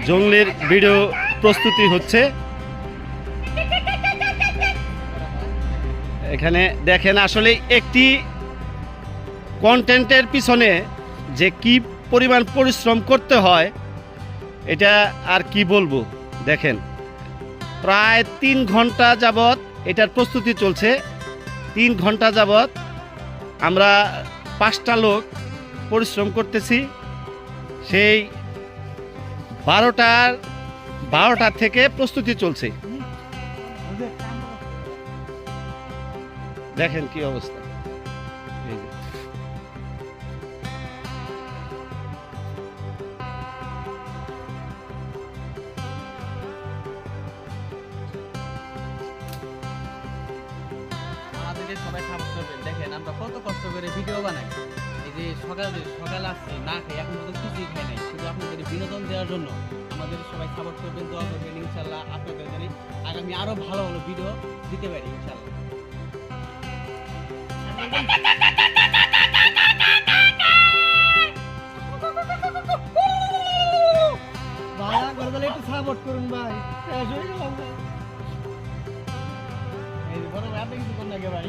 জঙ্গলের ভিডিও প্রস্তুতি হচ্ছে। এখানে দেখেন আসলে একটি কন্টেন্টের পিছনে যে কি পরিমাণ পরিশ্রম করতে হয় এটা আর কি বলবো। দেখেন প্রায় 3 ঘন্টা যাবত এটার প্রস্তুতি চলছে। 3 ঘন্টা যাবত আমরা 5টা লোক পরিশ্রম করতেছি। সেই 12টা থেকে প্রস্তুতি চলছে। দেখেন কি অবস্থা। এই যে আমাদেরকে সবাই সাপোর্ট করবেন। দেখেন আমরা কত কষ্ট করে ভিডিও বানাই। এই যে সকালে আসছি না খাই, এখন পর্যন্ত কিছুই খাই নাই, শুধু আপনাদের বিনোদন দেওয়ার জন্য। আমাদের সবাই সাপোর্ট করবেন, দোয়া করবেন, ইনশাল্লাহ আপনাদের জানি আগামী আরো ভালো ভালো ভিডিও দিতে পারি ইনশাল্লাহ। ভাইয়া গরবালে একটু সাপোর্ট করুন ভাই, শেষ হয়ে গেলাম ভাই। এই বড় ভাই আপনি কিছু কোন লাগে ভাই?